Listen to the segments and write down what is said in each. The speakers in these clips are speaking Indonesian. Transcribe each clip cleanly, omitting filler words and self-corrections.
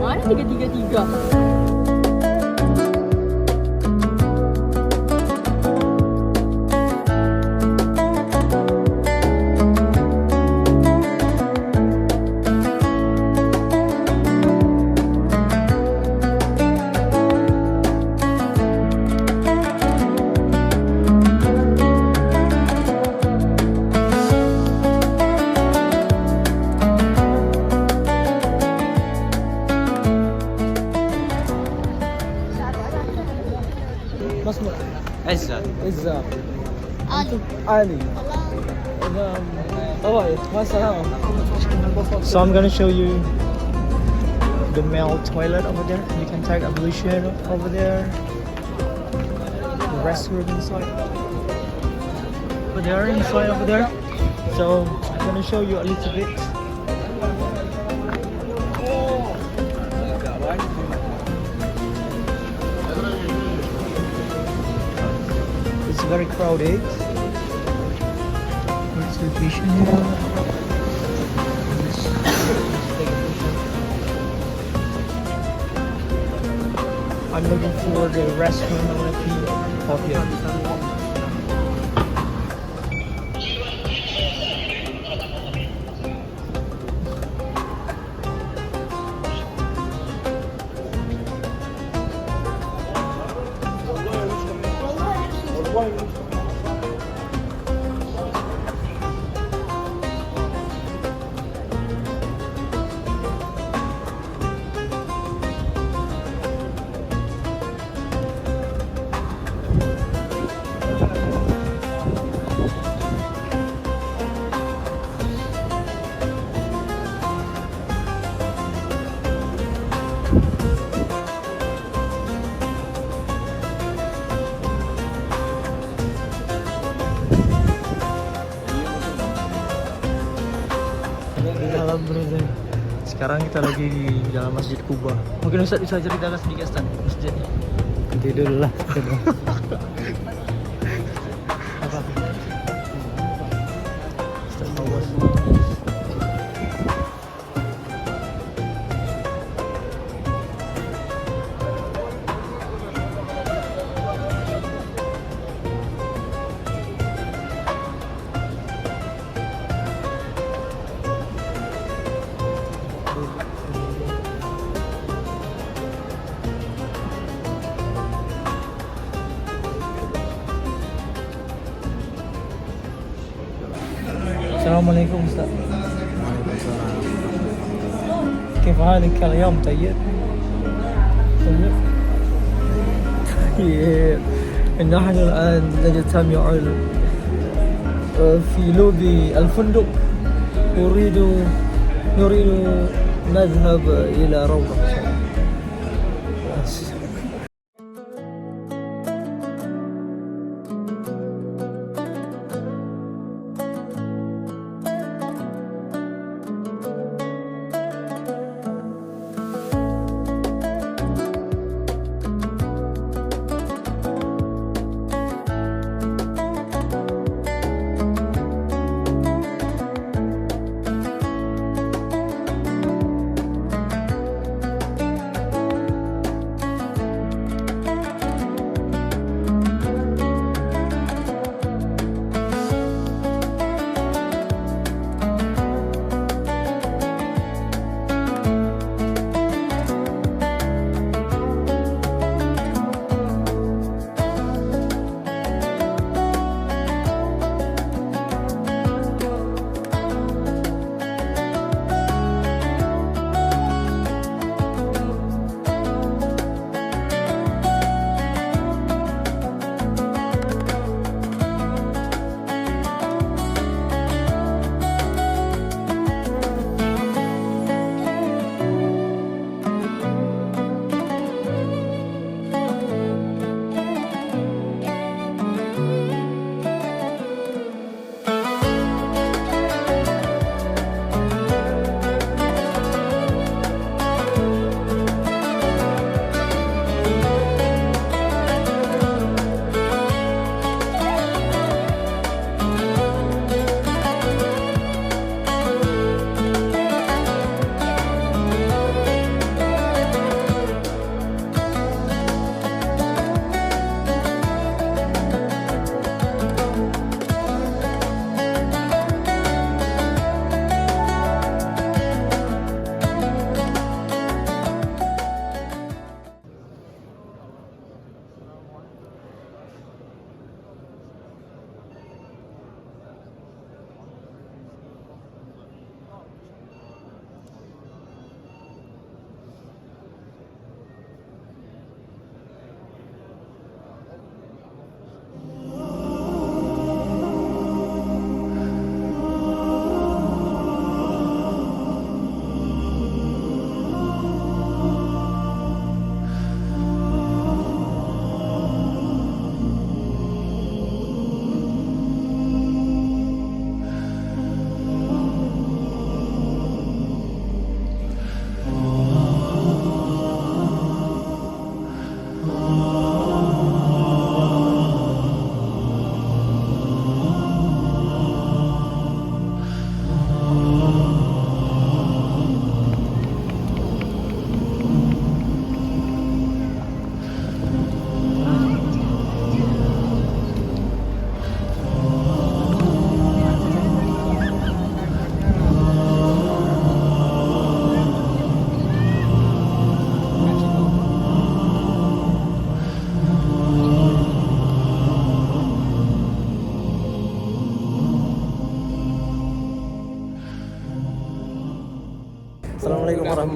Mana 333? ما اسمك؟ عزة. عزة. Ali. علي. طيب مع السلامة. So I'm gonna show you the male toilet over there. You can take a blue shade over there. The restroom inside. But they are inside over there. So I'm gonna show you a little bit. It's very crowded. Let's do vision here. I'm looking for the restaurant. I want to pee up here. Dalam Brunei. Sekarang kita lagi di dalam Masjid Kuba. Mungkin Ustaz bisa ceritakan sedikit Ustaz masjidnya. Tidur lah. Apa? Ustaz Fawaz. Assalamualaikum Ustaz. كيف حالك اليوم طيب؟ طيب؟ طيب. نحن الآن نجتمع في لوبي الفندق. نريد نذهب إلى روضة.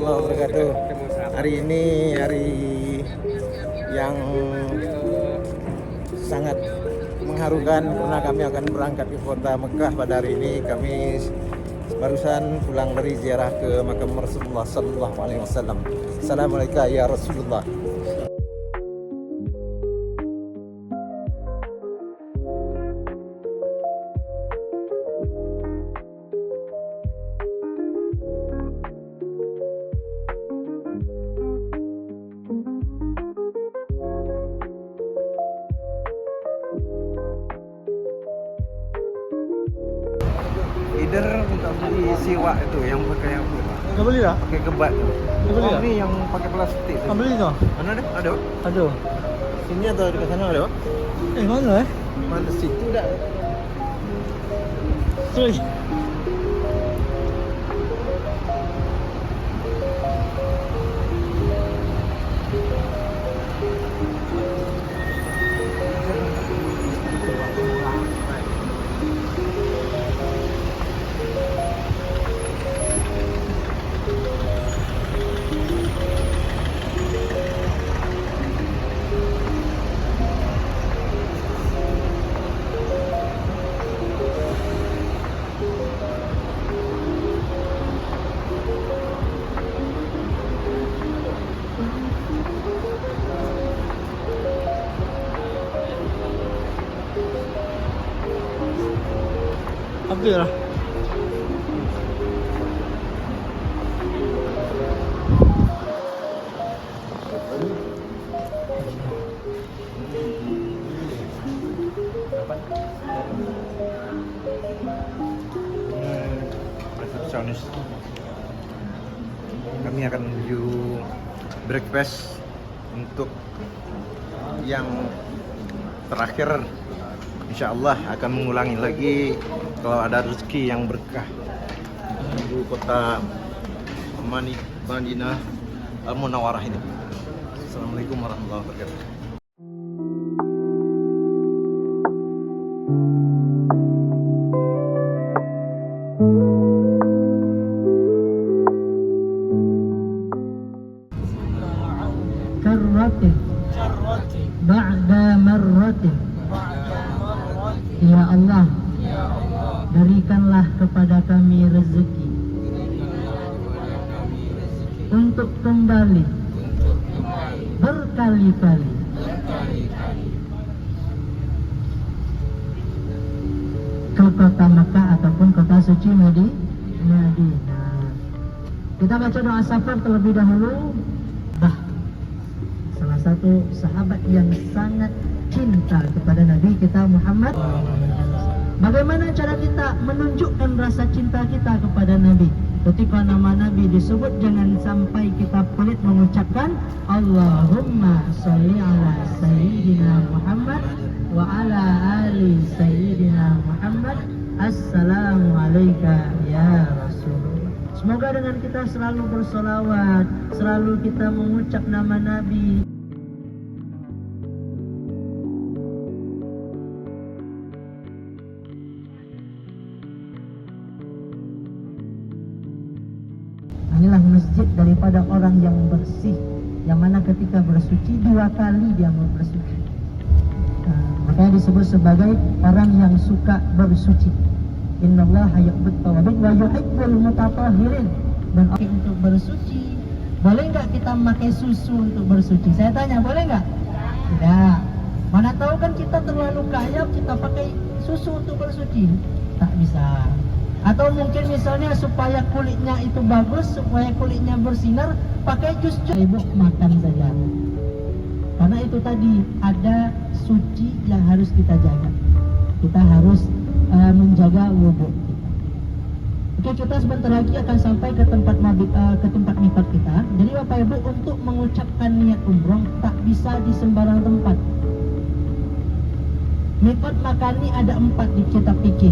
warahmatullahi wabarakatuh. Hari ini hari yang sangat mengharukan karena kami akan berangkat ke kota Mekah pada hari ini. Kami barusan pulang dari ziarah ke makam Rasulullah sallallahu alaihi wasallam. Assalamualaikum ya Rasulullah. Leader minta beli siwak itu yang pakai apa? Kau beli dah? Pakai kebat tu. Kau beli dah? Ini yang pakai plastik tu. Kau beli tu? Mana ada? Ada. Ada. Sini atau dekat sana ada? Mana Mana situ dah. Terus. Habis lah. Resepsionis. Kami akan menuju breakfast untuk yang terakhir. Insya Allah akan mengulangi lagi kalau ada rezeki yang berkah menuju kota Madinah Al-Munawwarah ini. Assalamualaikum warahmatullahi wabarakatuh. Karratin ba'da marratin. Ya Allah, berikanlah kepada kami rezeki untuk kembali berkali-kali ke kota Mekah ataupun kota suci Madinah. Kita baca doa safar terlebih dahulu. Salah satu sahabat yang sangat cinta kepada Nabi kita Muhammad. Bagaimana cara kita menunjukkan rasa cinta kita kepada Nabi? Ketika nama Nabi disebut, jangan sampai kita pelit mengucapkan Allahumma sholli ala Sayyidina Muhammad wa ala ali Sayyidina Muhammad. Assalamualaikum ya Rasulullah. Semoga dengan kita selalu bersolawat, selalu kita mengucap nama Nabi. Inilah masjid daripada orang yang bersih, yang mana ketika bersuci 2 kali dia mau bersuci. Makanya disebut sebagai orang yang suka bersuci. Innallaha yuhibbut tawwabin wa yuhibbul mutatahhirin. Dan untuk bersuci, boleh nggak kita memakai susu untuk bersuci? Saya tanya, boleh nggak? Tidak. Mana tahu kan kita terlalu kaya, kita pakai susu untuk bersuci? Tak bisa. Atau mungkin misalnya supaya kulitnya itu bagus, supaya kulitnya bersinar, pakai jus. Ibu makan saja. Karena itu tadi ada suci yang harus kita jaga. Kita harus menjaga wudhu kita. Oke, kita sebentar lagi akan sampai ke tempat miqat kita. Jadi Bapak Ibu, untuk mengucapkan niat umroh tak bisa di sembarang tempat. Miqat Makani ada 4 di kitab fikih.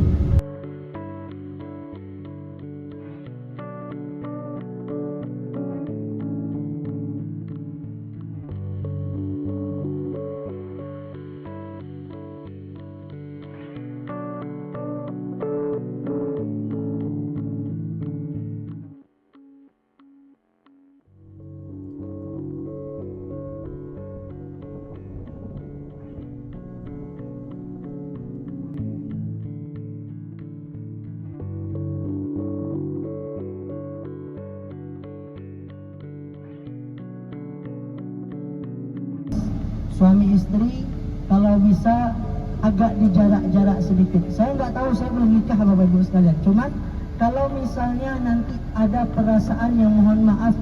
suami istri kalau bisa agak dijarak-jarak sedikit. Saya nggak tahu, saya belum nikah Bapak Ibu sekalian. Cuman kalau misalnya nanti ada perasaan yang mohon maaf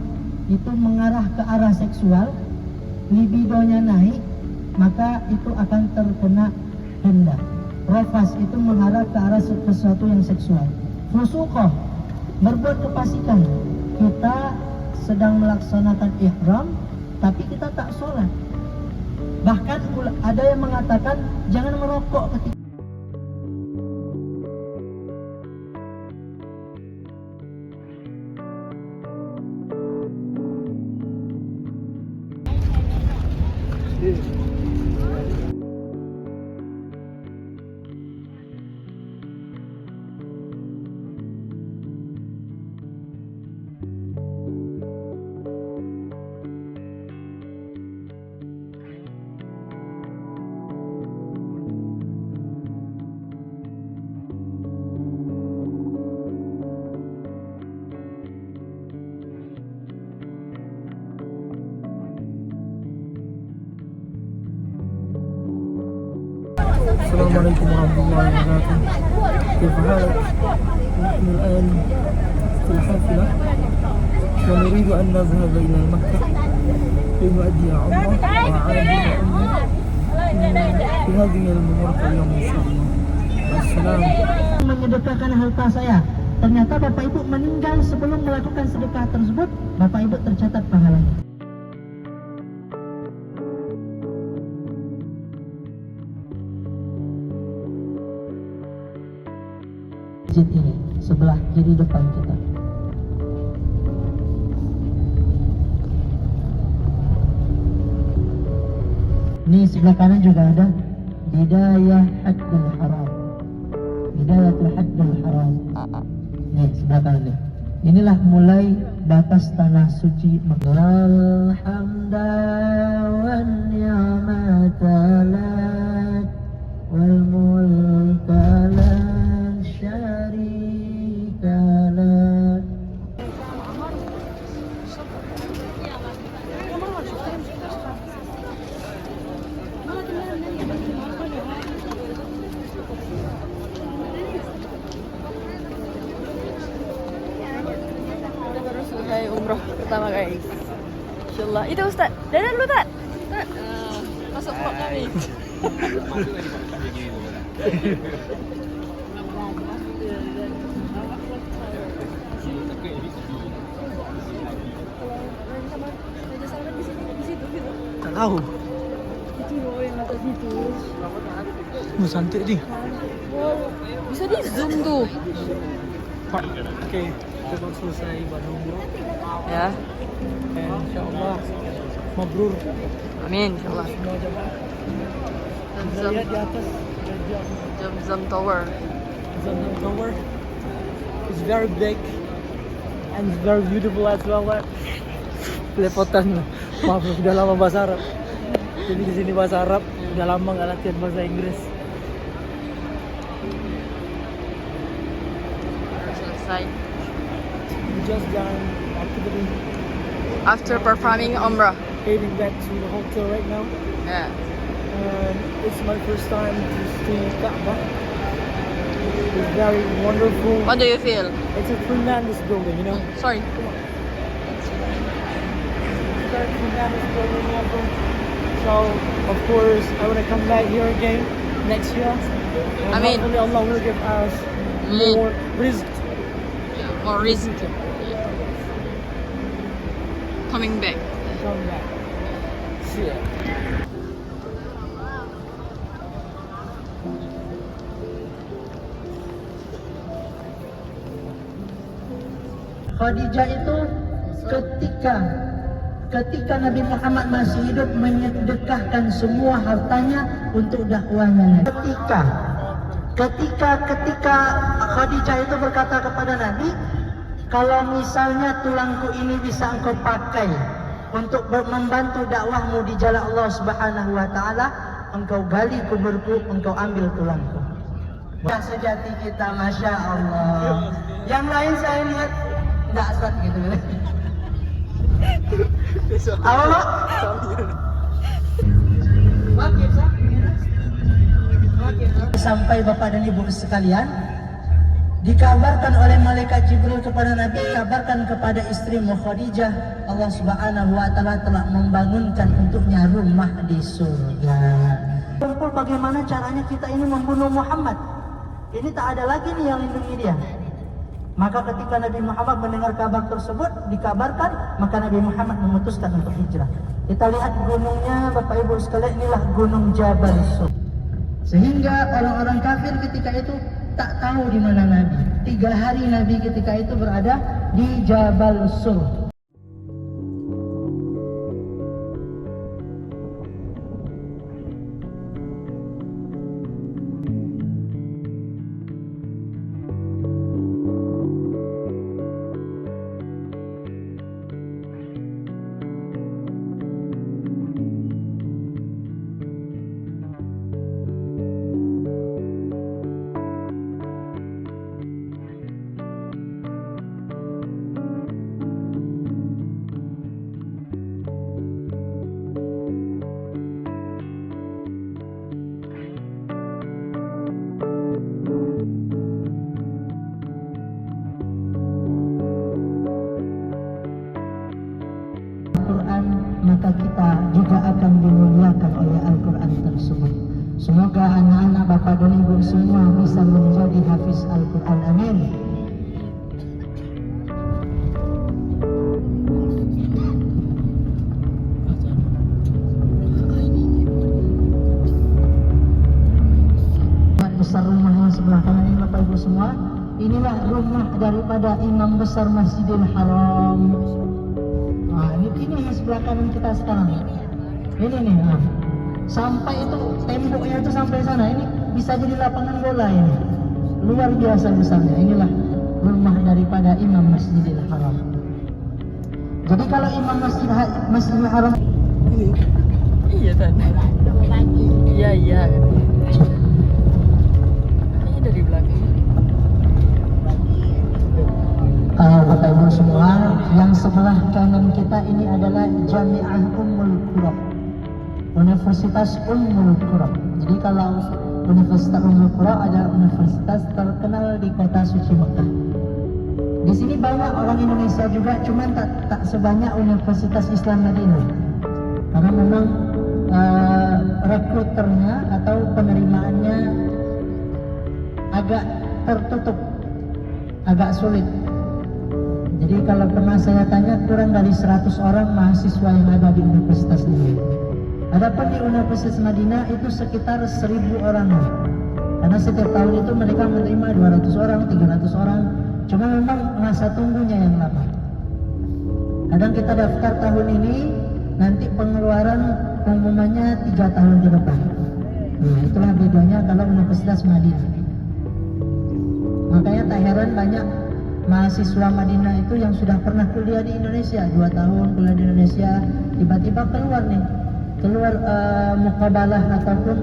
itu mengarah ke arah seksual, libidonya naik, maka itu akan terkena denda. Rafas itu mengarah ke arah sesuatu yang seksual. Fusuqah, berbuat kefasikan. Kita sedang melaksanakan ihram, tapi kita tak sholat. Bahkan ada yang mengatakan jangan merokok ketika السلام عليكم ورحمة الله وبركاته. كيف حالك؟ نحن الآن في الحافلة ونريد أن نذهب إلى مكة لنؤدي عمرة وعادة في هذه المباركة اليوم إن شاء الله. السلام. menyedekahkan harta saya. Ternyata Bapak Ibu meninggal sebelum melakukan sedekah tersebut, Bapak Ibu tercatat pahalanya. Masjid ini sebelah kiri depan kita. Ini sebelah kanan juga ada Bidayah Haddul Haram. Bidayatul Haddul Haram. Nih sebelah kanan nih. Inilah mulai batas tanah suci Makkah. Alhamdulillah wan ni'mata lak wal mulka la syarika lak. Selesai umroh pertama guys. Insyaallah. Itu Ustaz. Dadah dulu tak? Ustaz. Masuk vlog kami. Tak tahu. Itu loh yang atas itu. Cantik ni. Wow. Bisa di zoom tuh. Okay, kita baru selesai ibadah umrah. Ya. InsyaAllah mabrur. Amin insyaallah. Semua jemaah. Kita Zamzam, lihat di atas Zamzam Tower. Zamzam Tower. It's very big and it's very beautiful as well. Lepotan. Maaf, sudah lama bahasa Arab. Jadi di sini bahasa Arab, udah lama nggak latihan bahasa Inggris. Selesai. We just done activity, After performing umrah. heading back to the hotel right now. Yeah. It's my first time to see Kaaba. It's very wonderful. What do you feel? It's a tremendous building, you know. Sorry. It's a very tremendous building ever. So, of course, I want to come back here again next year. And I mean- hopefully Allah will give us more rizq. More reason to. Coming back. Come back. See ya. Khadijah itu ketika Nabi Muhammad masih hidup menyedekahkan semua hartanya untuk dakwahnya. Ketika Khadijah itu berkata kepada Nabi, kalau misalnya tulangku ini bisa engkau pakai untuk membantu dakwahmu di jalan Allah Subhanahu wa taala, engkau gali kuburku, engkau ambil tulangku. Wah, sejati kita, Masya Allah. Yang lain saya lihat nggak asal gitu. Apa Pak? sampai Bapak dan Ibu sekalian, dikabarkan oleh malaikat Jibril kepada Nabi, kabarkan kepada istrimu Khadijah, Allah Subhanahu wa taala telah membangunkan untuknya rumah di surga. Bagaimana caranya kita ini membunuh Muhammad? Ini tak ada lagi nih yang lindungi dia. Maka ketika Nabi Muhammad mendengar kabar tersebut dikabarkan, maka Nabi Muhammad memutuskan untuk hijrah. Kita lihat gunungnya, Bapak Ibu sekalian, inilah Gunung Jabal Sur. Sehingga orang-orang kafir ketika itu tak tahu di mana Nabi. 3 hari Nabi ketika itu berada di Jabal Sur. Maka kita juga akan dimuliakan oleh Al-Quran tersebut. Semoga anak-anak Bapak dan Ibu semua bisa menjadi hafiz Al-Quran. Amin. Besar rumah yang sebelah kanan ini Bapak Ibu semua, inilah rumah daripada Imam Besar Masjidil Haram. Nah, ini yang sebelah kanan kita sekarang. Ini nih, sampai itu temboknya itu sampai sana. Ini bisa jadi lapangan bola ini. Luar biasa besarnya. Inilah rumah daripada Imam Masjidil Haram. Jadi kalau Imam Masjidil Haram, iya kan? Iya. Ini dari belakang. Bapak Ibu semua, yang sebelah kanan kita ini adalah Jami'ah Ummul Qura, Universitas Ummul Qura. Jadi kalau Universitas Ummul Qura adalah universitas terkenal di kota suci Mekah. Di sini banyak orang Indonesia juga, cuman tak sebanyak Universitas Islam Madinah. Karena memang rekruternya atau penerimaannya agak tertutup, agak sulit. Jadi kalau pernah saya tanya, kurang dari 100 orang mahasiswa yang ada di universitas ini. Adapun di Universitas Madinah itu sekitar 1000 orang. Karena setiap tahun itu mereka menerima 200 orang, 300 orang. Cuma memang masa tunggunya yang lama. Kadang kita daftar tahun ini, nanti pengeluaran pengumumannya 3 tahun ke depan. Nah, itulah bedanya kalau Universitas Madinah. Makanya tak heran banyak mahasiswa Madinah itu yang sudah pernah kuliah di Indonesia, 2 tahun kuliah di Indonesia, tiba-tiba keluar muqabalah ataupun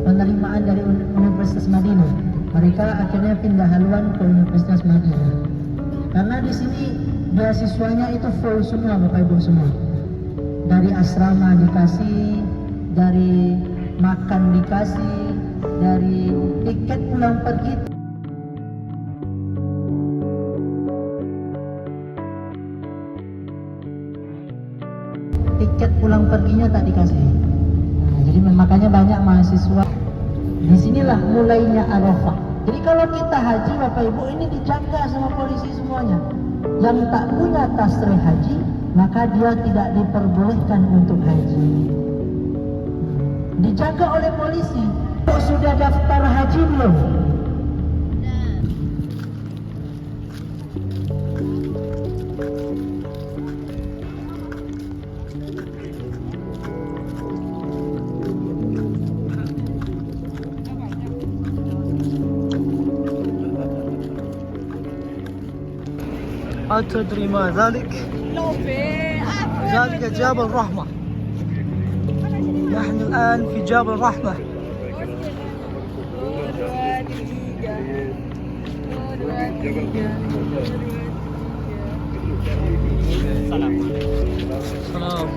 penerimaan dari Universitas Madinah. Mereka akhirnya pindah haluan ke Universitas Madinah. Karena di sini beasiswanya itu full semua Bapak Ibu semua. Dari asrama dikasih, dari makan dikasih, dari tiket pulang pergi. Tiket pulang perginya tak dikasih. Nah, jadi makanya banyak mahasiswa. Disinilah mulainya Arafah. Jadi kalau kita haji Bapak Ibu ini dijaga sama polisi semuanya. Yang tak punya tasrih haji, maka dia tidak diperbolehkan untuk haji. Dijaga oleh polisi. Sudah daftar haji belum? أتدري ما ذلك؟ ذلك جبل الرحمة. نحن الآن في جبل الرحمة. سلام.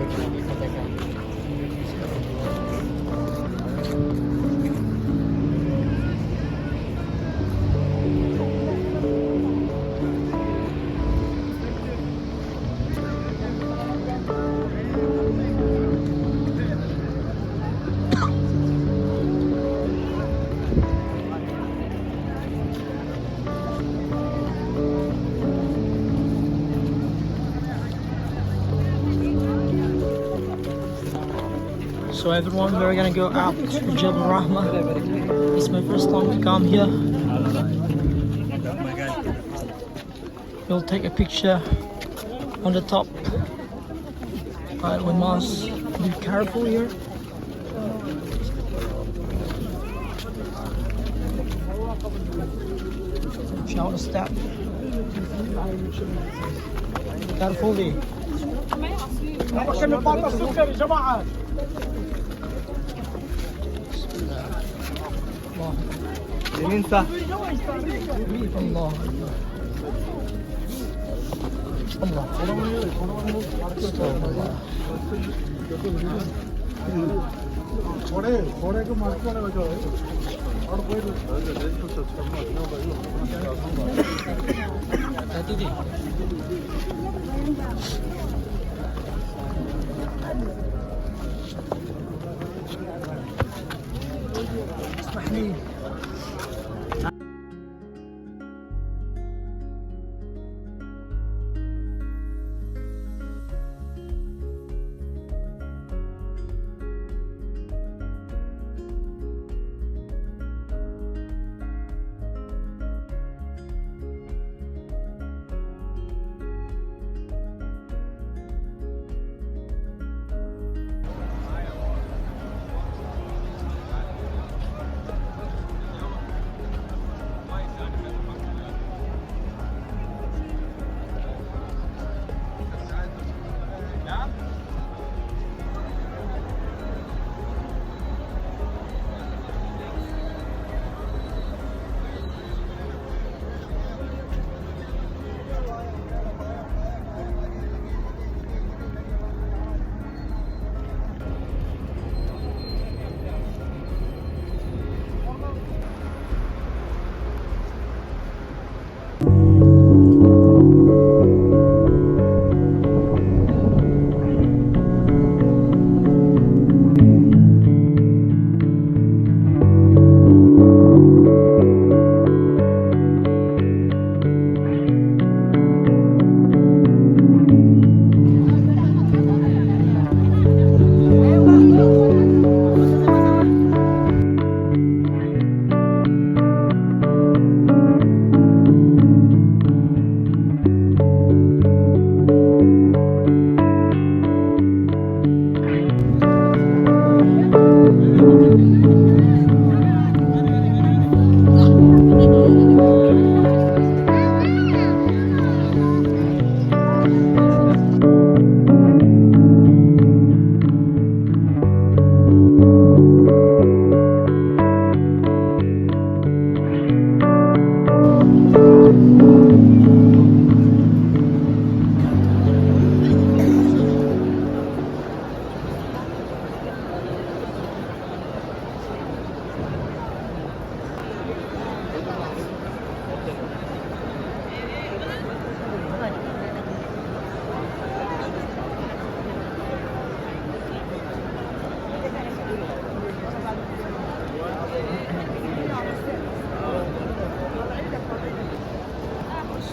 So everyone, we're gonna go out to Jabal Rahmah. It's my first time to come here. We'll take a picture on the top. But we must be careful here. Shout the step. Carefully. يمين صح. الله الله استغفر الله. Hati-hati. اسمح لي.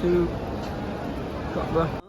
Su Ka'bah.